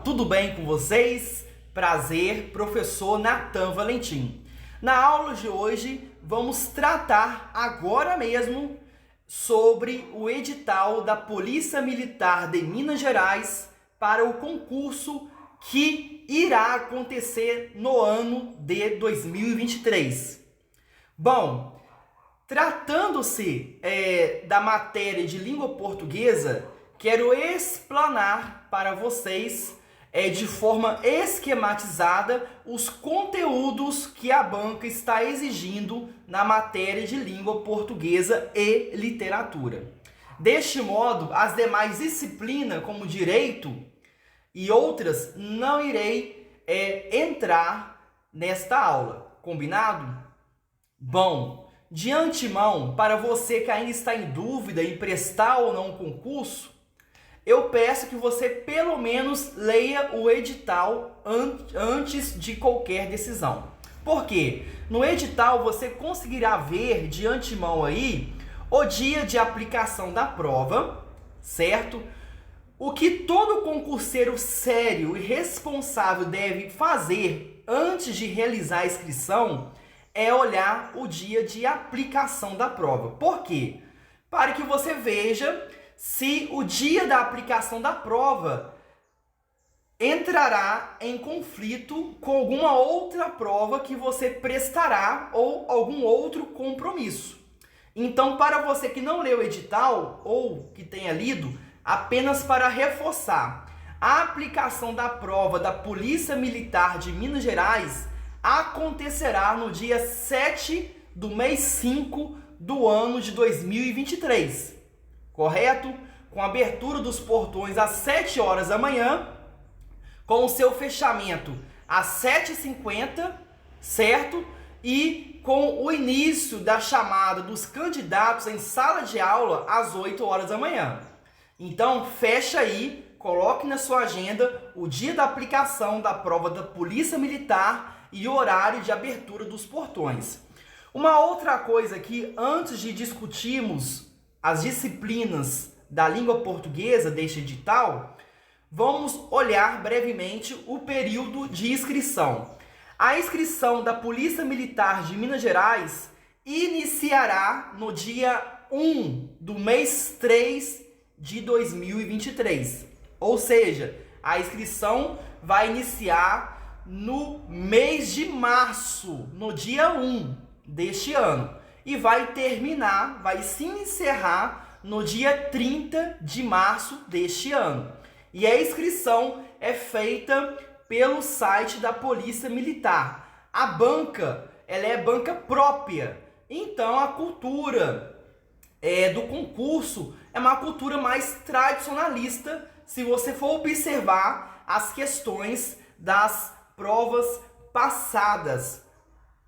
tudo bem com vocês? Prazer, professor Natan Valentim. Na aula de hoje, vamos tratar agora mesmo sobre o edital da Polícia Militar de Minas Gerais para o concurso que irá acontecer no ano de 2023. Bom, tratando-se da matéria de língua portuguesa, quero explanar para vocês de forma esquematizada os conteúdos que a banca está exigindo na matéria de língua portuguesa e literatura. Deste modo, as demais disciplinas, como direito e outras, não irei entrar nesta aula. Combinado? Bom, de antemão, para você que ainda está em dúvida em prestar ou não um concurso, eu peço que você pelo menos leia o edital antes de qualquer decisão. Por quê? No edital você conseguirá ver de antemão aí o dia de aplicação da prova, certo? O que todo concurseiro sério e responsável deve fazer antes de realizar a inscrição é olhar o dia de aplicação da prova. Por quê? Para que você veja se o dia da aplicação da prova entrará em conflito com alguma outra prova que você prestará ou algum outro compromisso. Então, para você que não leu o edital ou que tenha lido, apenas para reforçar, a aplicação da prova da Polícia Militar de Minas Gerais acontecerá no dia 7 do mês 5 do ano de 2023. Correto? Com a abertura dos portões às 7 horas da manhã, com o seu fechamento às 7h50, certo? E com o início da chamada dos candidatos em sala de aula às 8 horas da manhã. Então, fecha aí, coloque na sua agenda o dia da aplicação da prova da Polícia Militar e o horário de abertura dos portões. Uma outra coisa aqui, antes de discutirmos as disciplinas da língua portuguesa deste edital, vamos olhar brevemente o período de inscrição. A inscrição da Polícia Militar de Minas Gerais iniciará no dia 1 do mês 3 de 2023. Ou seja, a inscrição vai iniciar no mês de março, no dia 1 deste ano. E vai terminar, vai se encerrar no dia 30 de março deste ano. E a inscrição é feita pelo site da Polícia Militar. A banca, ela é banca própria. Então a cultura do concurso é uma cultura mais tradicionalista, se você for observar as questões das provas passadas,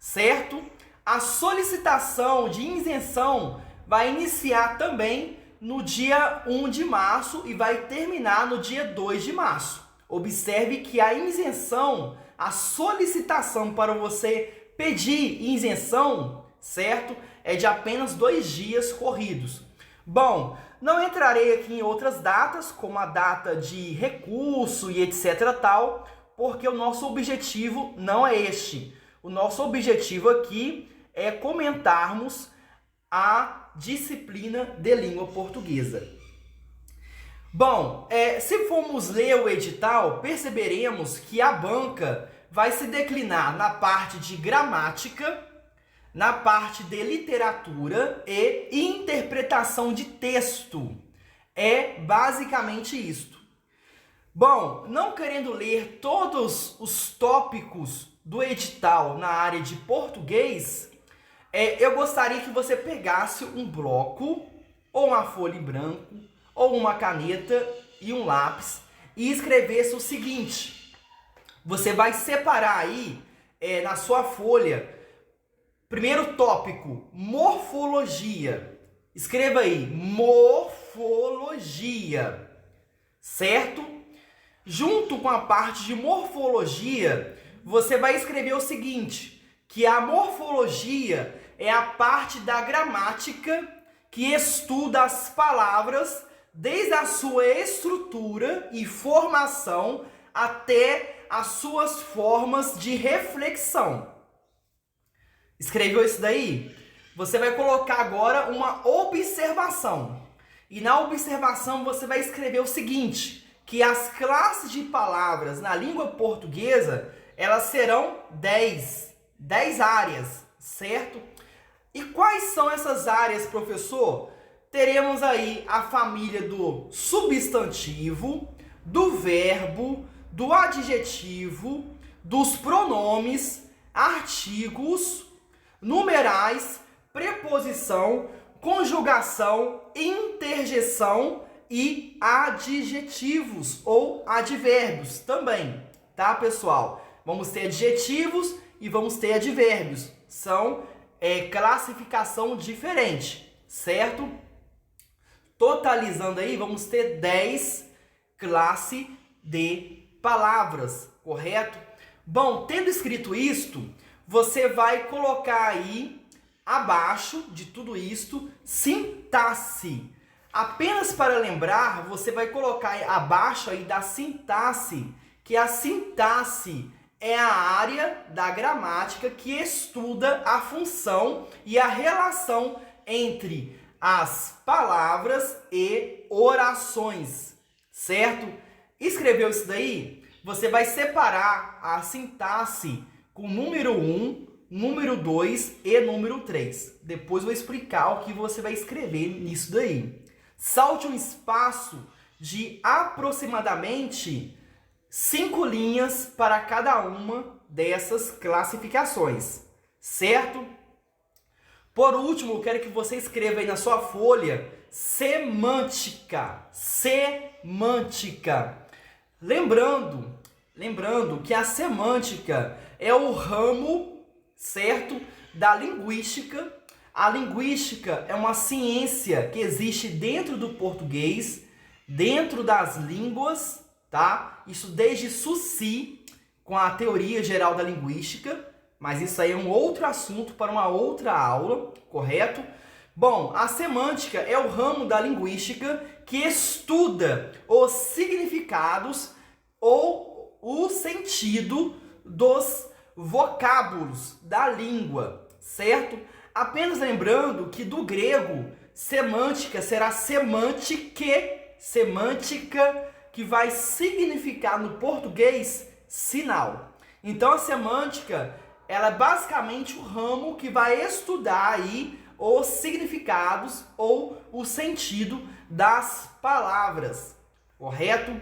certo? A solicitação de isenção vai iniciar também no dia 1 de março e vai terminar no dia 2 de março. Observe que a isenção, a solicitação para você pedir isenção, certo? É de apenas 2 dias corridos. Bom, não entrarei aqui em outras datas, como a data de recurso e etc. tal, porque o nosso objetivo não é este. O nosso objetivo aqui é comentarmos a disciplina de língua portuguesa. Bom, se formos ler o edital, perceberemos que a banca vai se declinar na parte de gramática, na parte de literatura e interpretação de texto. É basicamente isto. Bom, não querendo ler todos os tópicos do edital na área de português, eu gostaria que você pegasse um bloco, ou uma folha em branco, ou uma caneta e um lápis e escrevesse o seguinte. Você vai separar aí na sua folha, primeiro tópico, morfologia. Escreva aí, morfologia, certo? Junto com a parte de morfologia, você vai escrever o seguinte, que a morfologia é a parte da gramática que estuda as palavras desde a sua estrutura e formação até as suas formas de reflexão. Escreveu isso daí? Você vai colocar agora uma observação. E na observação você vai escrever o seguinte, que as classes de palavras na língua portuguesa, elas serão 10 áreas, certo? E quais são essas áreas, professor? Teremos aí a família do substantivo, do verbo, do adjetivo, dos pronomes, artigos, numerais, preposição, conjugação, interjeção e adjetivos ou advérbios também, tá, pessoal? Vamos ter adjetivos e vamos ter advérbios. São classificação diferente, certo? Totalizando aí, vamos ter 10 classes de palavras, correto? Bom, tendo escrito isto, você vai colocar aí abaixo de tudo isto sintaxe. Apenas para lembrar, você vai colocar abaixo aí da sintaxe, que a sintaxe é a área da gramática que estuda a função e a relação entre as palavras e orações, certo? Escreveu isso daí? Você vai separar a sintaxe com número 1, número 2 e número 3. Depois eu vou explicar o que você vai escrever nisso daí. Salte um espaço de aproximadamente 5 linhas para cada uma dessas classificações, certo? Por último, eu quero que você escreva aí na sua folha semântica. Semântica. Lembrando que a semântica é o ramo, certo, da linguística. A linguística é uma ciência que existe dentro do português, dentro das línguas, tá? Isso desde Saussure, com a teoria geral da linguística, mas isso aí é um outro assunto para uma outra aula, correto? Bom, a semântica é o ramo da linguística que estuda os significados ou o sentido dos vocábulos da língua, certo? Apenas lembrando que do grego, semântica será semântica, que vai significar no português sinal. Então a semântica, ela é basicamente o ramo que vai estudar aí os significados ou o sentido das palavras, correto?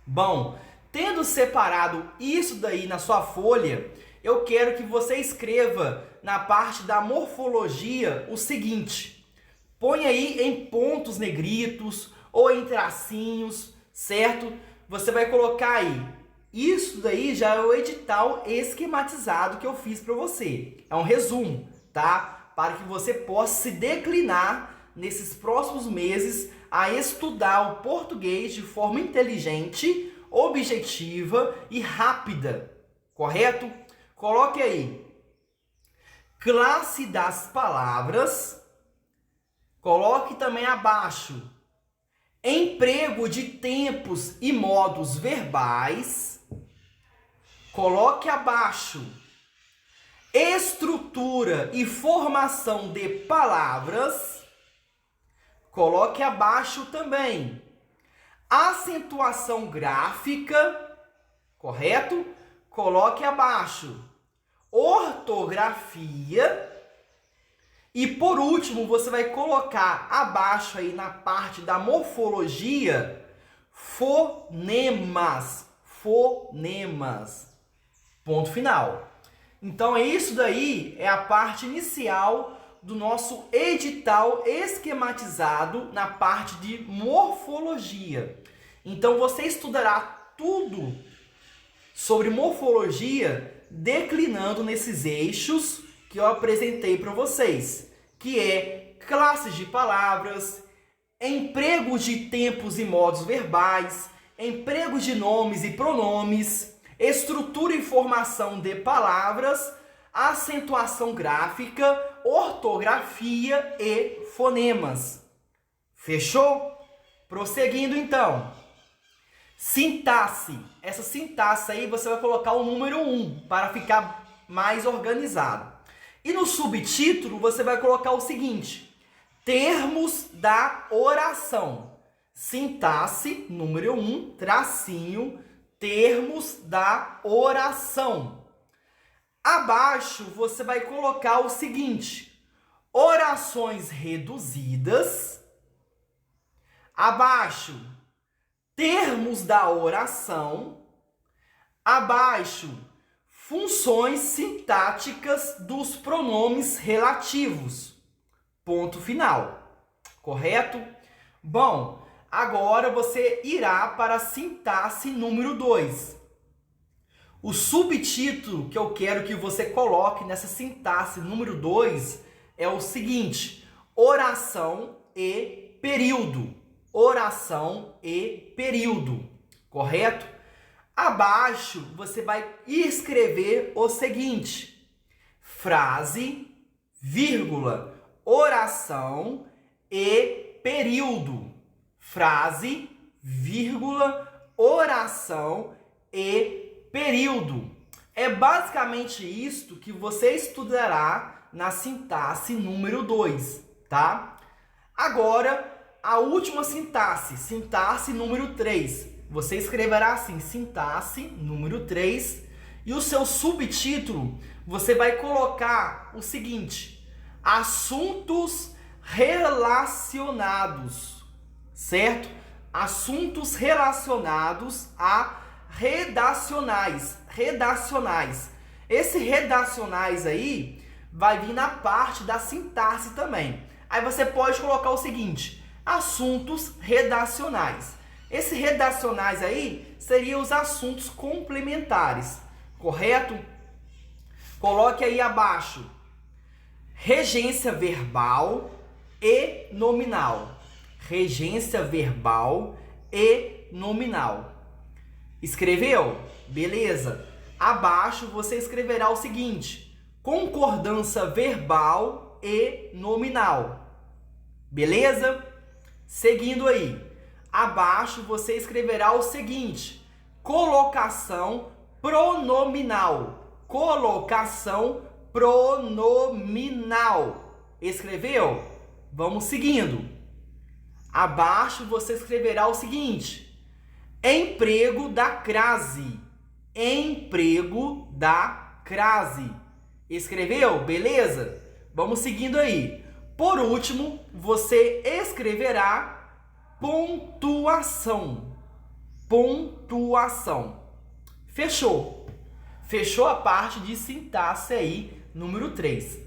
Bom, tendo separado isso daí na sua folha, eu quero que você escreva na parte da morfologia o seguinte. Põe aí em pontos negritos ou em tracinhos, certo? Você vai colocar aí. Isso daí já é o edital esquematizado que eu fiz para você. É um resumo, tá? Para que você possa se declinar nesses próximos meses a estudar o português de forma inteligente, objetiva e rápida, correto? Coloque aí, classe das palavras, coloque também abaixo, emprego de tempos e modos verbais, coloque abaixo, estrutura e formação de palavras, coloque abaixo também, acentuação gráfica, correto? Coloque abaixo, ortografia e por último você vai colocar abaixo aí na parte da morfologia fonemas, ponto final. Então isso daí é a parte inicial do nosso edital esquematizado na parte de morfologia. Então você estudará tudo sobre morfologia declinando nesses eixos que eu apresentei para vocês, que é classes de palavras, emprego de tempos e modos verbais, emprego de nomes e pronomes, estrutura e formação de palavras, acentuação gráfica, ortografia e fonemas. Fechou? Prosseguindo então. Sintaxe. Essa sintaxe aí você vai colocar o número 1 para ficar mais organizado. E no subtítulo você vai colocar o seguinte: termos da oração. Sintaxe, número 1, tracinho, termos da oração. Abaixo você vai colocar o seguinte: orações reduzidas. Abaixo, termos da oração. Abaixo, funções sintáticas dos pronomes relativos. Ponto final. Correto? Bom, agora você irá para a sintaxe número 2. O subtítulo que eu quero que você coloque nessa sintaxe número 2 é o seguinte: oração e período. Oração e período. Correto? Abaixo você vai escrever o seguinte: frase, vírgula, oração e período. Frase, vírgula, oração e período. É basicamente isto que você estudará na sintaxe número 2, tá? Agora, a última sintaxe, sintaxe número 3. Você escreverá assim, sintaxe número 3, e o seu subtítulo você vai colocar o seguinte: assuntos relacionados, certo? Assuntos relacionados a redacionais. Esse redacionais aí vai vir na parte da sintaxe também. Aí você pode colocar o seguinte: assuntos redacionais. Esse redacionais aí seriam os assuntos complementares, correto? Coloque aí abaixo: regência verbal e nominal. Regência verbal e nominal. Escreveu? Beleza. Abaixo você escreverá o seguinte: concordância verbal e nominal. Beleza? Seguindo aí. Abaixo você escreverá o seguinte: colocação pronominal. Colocação pronominal. Escreveu? Vamos seguindo. Abaixo você escreverá o seguinte: emprego da crase. Emprego da crase. Escreveu? Beleza? Vamos seguindo aí. Por último, você escreverá pontuação. Pontuação. Fechou. Fechou a parte de sintaxe aí, número 3.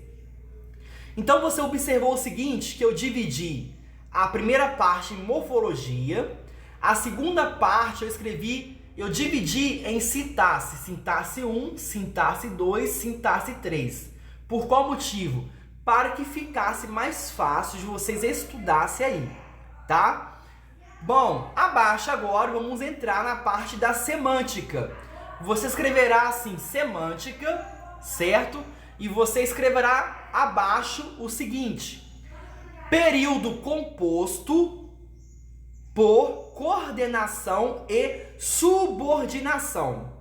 Então você observou o seguinte, que eu dividi a primeira parte em morfologia, a segunda parte eu dividi em sintaxe. Sintaxe 1, sintaxe 2, sintaxe 3. Por qual motivo? Para que ficasse mais fácil de vocês estudassem aí, tá? Bom, abaixo agora vamos entrar na parte da semântica. Você escreverá assim, semântica, certo? E você escreverá abaixo o seguinte: período composto por coordenação e subordinação.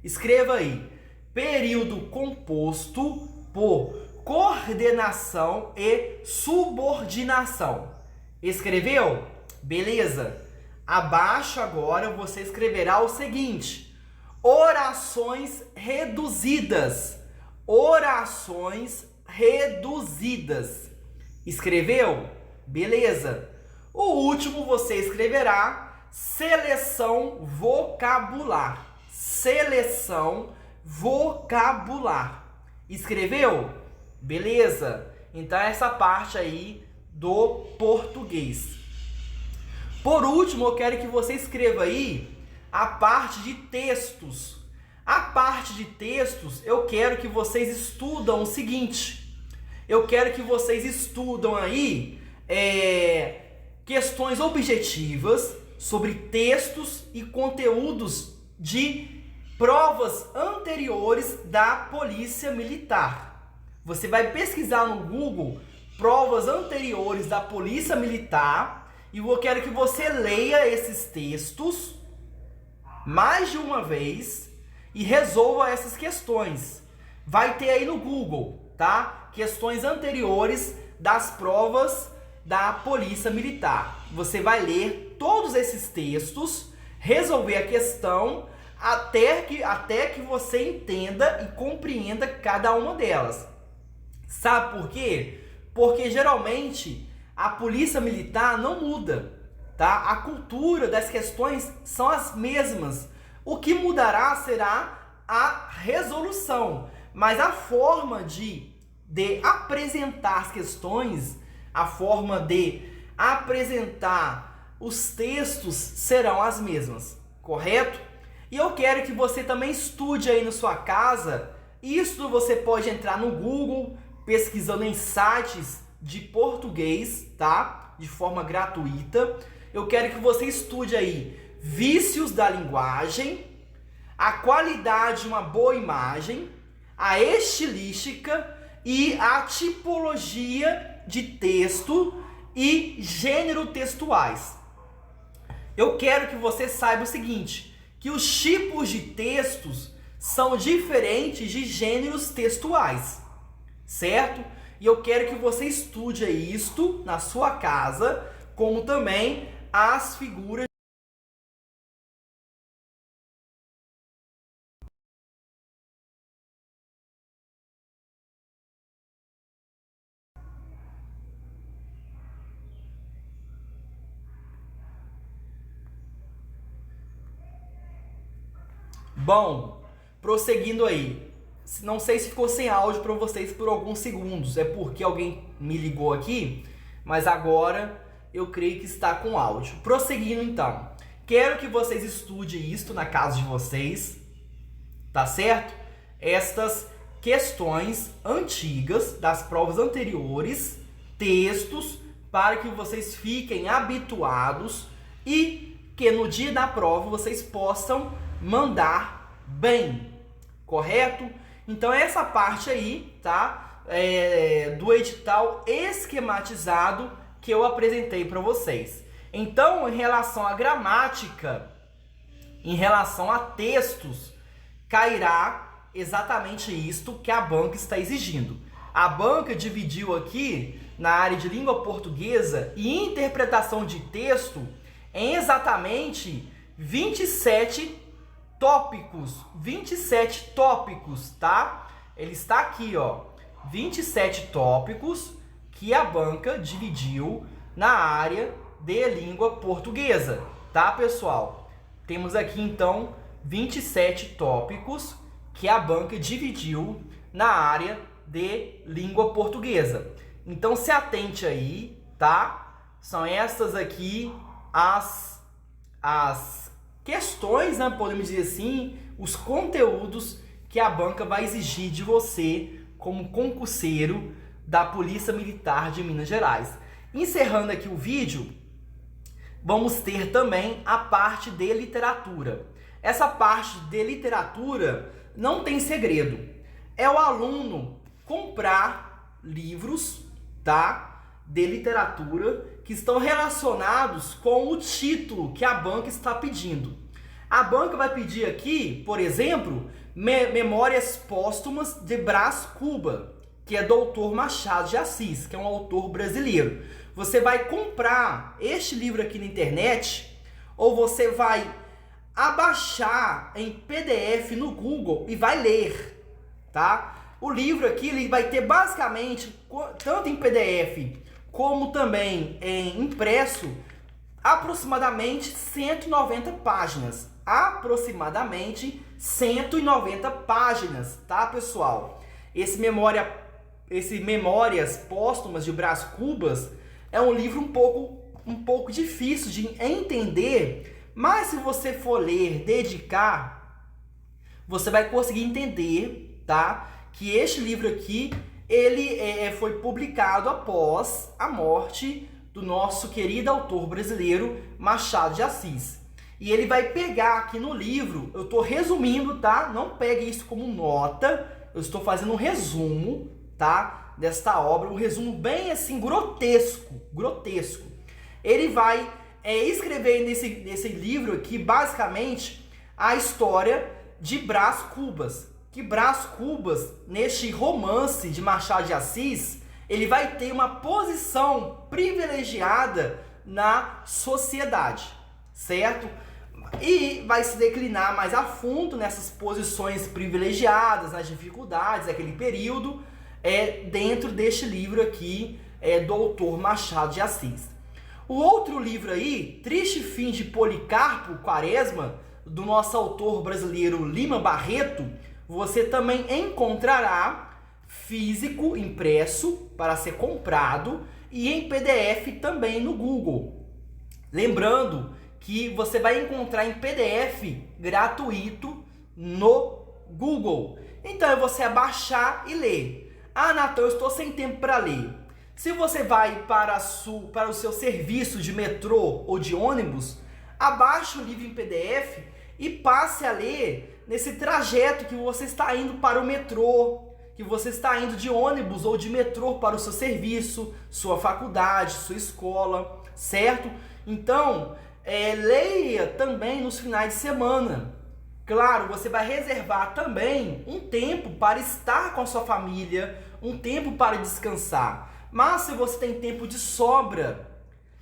Escreva aí: período composto por coordenação e subordinação. Escreveu? Beleza? Abaixo agora você escreverá o seguinte: orações reduzidas. Orações reduzidas. Escreveu? Beleza. O último você escreverá seleção vocabular. Seleção vocabular. Escreveu? Beleza. Então essa parte aí do português. Por último, eu quero que você escreva aí a parte de textos. A parte de textos, eu quero que vocês estudam o seguinte: eu quero que vocês estudam aí questões objetivas sobre textos e conteúdos de provas anteriores da Polícia Militar. Você vai pesquisar no Google provas anteriores da Polícia Militar e eu quero que você leia esses textos, mais de uma vez e resolva essas questões. Vai ter aí no Google, tá? Questões anteriores das provas da Polícia Militar. Você vai ler todos esses textos, resolver a questão até que você entenda e compreenda cada uma delas. Sabe por quê? Porque geralmente a Polícia Militar não muda, tá? A cultura das questões são as mesmas. O que mudará será a resolução, mas a forma de apresentar as questões, a forma de apresentar os textos serão as mesmas, correto? E eu quero que você também estude aí na sua casa. Isso você pode entrar no Google, pesquisando em sites de português, tá? De forma gratuita. Eu quero que você estude aí vícios da linguagem, a qualidade de uma boa imagem, a estilística e a tipologia de texto e gênero textuais. Eu quero que você saiba o seguinte, que os tipos de textos são diferentes de gêneros textuais, certo? E eu quero que você estude isto na sua casa, como também as figuras. Bom, prosseguindo aí. Não sei se ficou sem áudio para vocês por alguns segundos. É porque alguém me ligou aqui, mas agora eu creio que está com áudio. Prosseguindo então. Quero que vocês estudem isto na casa de vocês, tá certo? Estas questões antigas das provas anteriores, textos, para que vocês fiquem habituados e que no dia da prova vocês possam mandar bem, correto? Então essa parte aí, tá? Do edital esquematizado que eu apresentei para vocês. Então, em relação à gramática, em relação a textos, cairá exatamente isto que a banca está exigindo. A banca dividiu aqui na área de língua portuguesa e interpretação de texto em exatamente 27 tópicos, 27 tópicos, tá? Ele está aqui, ó, 27 tópicos que a banca dividiu na área de língua portuguesa, tá, pessoal? Temos aqui, então, 27 tópicos que a banca dividiu na área de língua portuguesa. Então, se atente aí, tá? São essas aqui as questões, né, podemos dizer assim, os conteúdos que a banca vai exigir de você como concurseiro da Polícia Militar de Minas Gerais. Encerrando aqui o vídeo, vamos ter também a parte de literatura. Essa parte de literatura não tem segredo. É o aluno comprar livros, tá, de literatura que estão relacionados com o título que a banca está pedindo. A banca vai pedir aqui, por exemplo, Memórias Póstumas de Brás Cuba, que é do autor Machado de Assis, que é um autor brasileiro. Você vai comprar este livro aqui na internet, ou você vai abaixar em PDF no Google e vai ler, tá? O livro aqui ele vai ter basicamente, tanto em PDF como também em impresso, aproximadamente 190 páginas. Aproximadamente 190 páginas, tá, pessoal? Esse Memórias Póstumas de Brás Cubas é um livro um pouco difícil de entender, mas se você for ler, dedicar, você vai conseguir entender, tá? Que este livro aqui, ele foi publicado após a morte do nosso querido autor brasileiro Machado de Assis. E ele vai pegar aqui no livro, eu estou resumindo, tá? Não pegue isso como nota, eu estou fazendo um resumo, tá? Desta obra, um resumo bem assim, grotesco. Ele vai escrever nesse livro aqui, basicamente, a história de Brás Cubas. Que Brás Cubas, neste romance de Machado de Assis, ele vai ter uma posição privilegiada na sociedade, certo? E vai se declinar mais a fundo nessas posições privilegiadas, nas dificuldades daquele período, dentro deste livro aqui, do autor Machado de Assis. O outro livro aí, Triste Fim de Policarpo Quaresma, do nosso autor brasileiro Lima Barreto, você também encontrará físico, impresso, para ser comprado, e em PDF também no Google. Lembrando que você vai encontrar em PDF gratuito no Google. Então é você baixar e ler. Ah, Natan, eu estou sem tempo para ler. Se você vai para o seu serviço de metrô ou de ônibus, abaixe o livro em PDF e passe a ler nesse trajeto que você está indo para o metrô, que você está indo de ônibus ou de metrô para o seu serviço, sua faculdade, sua escola, certo? Então, leia também nos finais de semana. Claro, você vai reservar também um tempo para estar com a sua família, um tempo para descansar. Mas se você tem tempo de sobra,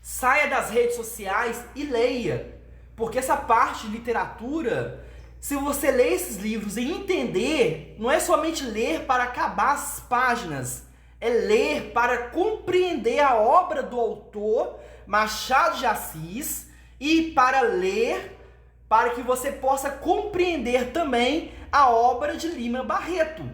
saia das redes sociais e leia. Porque essa parte de literatura, se você ler esses livros e entender, não é somente ler para acabar as páginas, é ler para compreender a obra do autor Machado de Assis e para ler para que você possa compreender também a obra de Lima Barreto.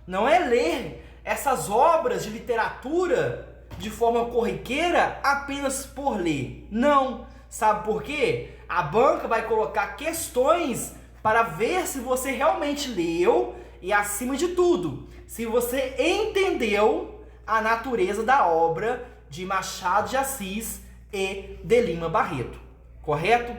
Não é ler essas obras de literatura de forma corriqueira apenas por ler. Não. Sabe por quê? A banca vai colocar questões para ver se você realmente leu e, acima de tudo, se você entendeu a natureza da obra de Machado de Assis e de Lima Barreto. Correto?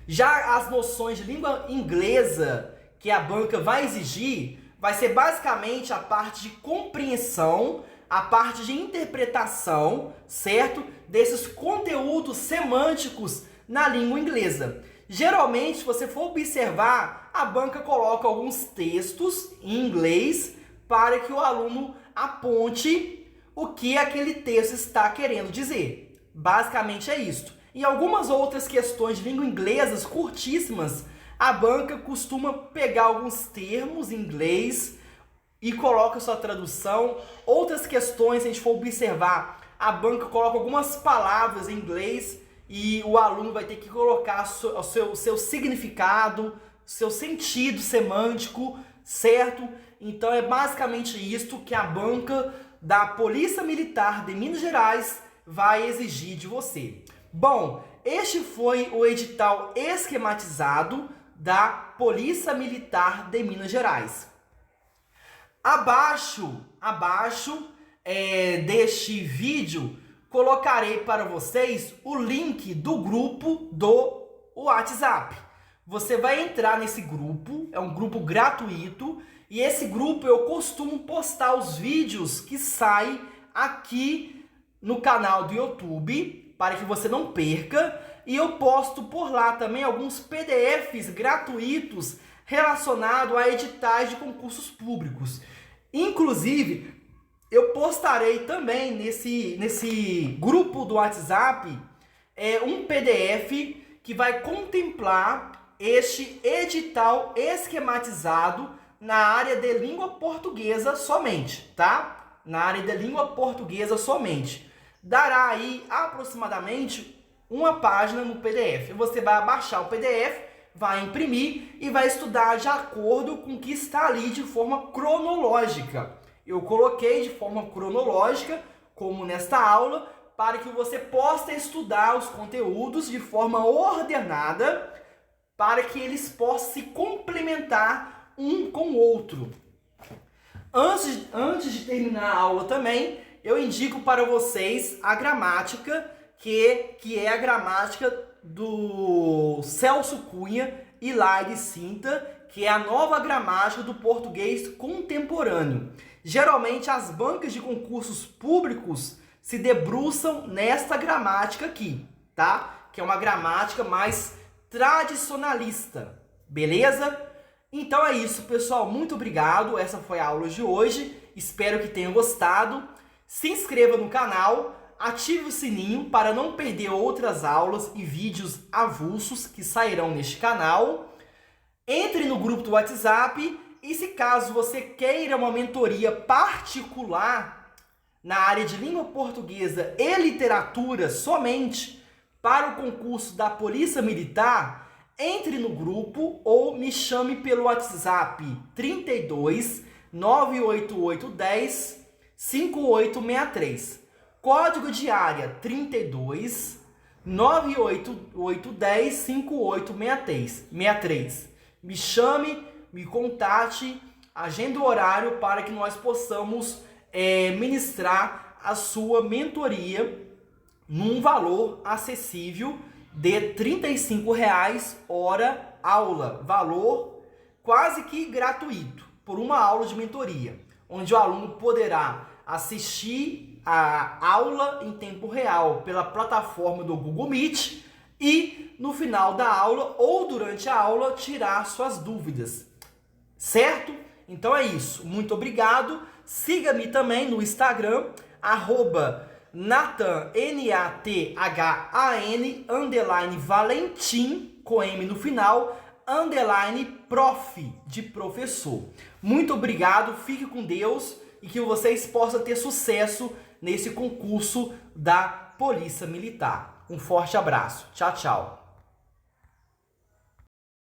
Já as noções de língua inglesa que a banca vai exigir vai ser basicamente a parte de compreensão, a parte de interpretação, certo? Desses conteúdos semânticos na língua inglesa. Geralmente, se você for observar, a banca coloca alguns textos em inglês para que o aluno aponte o que aquele texto está querendo dizer. Basicamente é isto. E algumas outras questões de língua inglesa curtíssimas, a banca costuma pegar alguns termos em inglês e coloca sua tradução. Outras questões, se a gente for observar, a banca coloca algumas palavras em inglês e o aluno vai ter que colocar o seu significado, seu sentido semântico, certo? Então é basicamente isto que a banca da Polícia Militar de Minas Gerais vai exigir de você. Bom, este foi o edital esquematizado da Polícia Militar de Minas Gerais. Abaixo deste vídeo, colocarei para vocês o link do grupo do WhatsApp. Você vai entrar nesse grupo, é um grupo gratuito, e esse grupo eu costumo postar os vídeos que saem aqui no canal do YouTube, para que você não perca, e eu posto por lá também alguns PDFs gratuitos relacionados a editais de concursos públicos. Inclusive, eu postarei também nesse grupo do WhatsApp um PDF que vai contemplar este edital esquematizado na área de língua portuguesa somente, tá? Na área de língua portuguesa somente. Dará aí aproximadamente uma página no PDF. Você vai baixar o PDF, vai imprimir e vai estudar de acordo com o que está ali de forma cronológica. Eu coloquei de forma cronológica, como nesta aula, para que você possa estudar os conteúdos de forma ordenada, para que eles possam se complementar um com o outro. Antes de terminar a aula também, eu indico para vocês a gramática, que é a gramática do Celso Cunha e Laide Sinta, que é a nova gramática do português contemporâneo. Geralmente as bancas de concursos públicos se debruçam nesta gramática aqui, tá? Que é uma gramática mais tradicionalista, beleza? Então é isso, pessoal. Muito obrigado. Essa foi a aula de hoje. Espero que tenham gostado. Se inscreva no canal, ative o sininho para não perder outras aulas e vídeos avulsos que sairão neste canal. Entre no grupo do WhatsApp e, se caso você queira uma mentoria particular na área de língua portuguesa e literatura somente para o concurso da Polícia Militar, entre no grupo ou me chame pelo WhatsApp 32 98810 5863. Código de área 32 98810 5863. Me chame, me contate, agenda o horário para que nós possamos ministrar a sua mentoria num valor acessível de R$ 35,00 hora aula, valor quase que gratuito, por uma aula de mentoria, onde o aluno poderá assistir a aula em tempo real pela plataforma do Google Meet e no final da aula ou durante a aula tirar suas dúvidas, certo? Então é isso, muito obrigado, siga-me também no Instagram, @Nathan, NATHAN, _Valentim, com M no final, _prof, de professor. Muito obrigado, fique com Deus e que vocês possam ter sucesso nesse concurso da Polícia Militar. Um forte abraço. Tchau, tchau.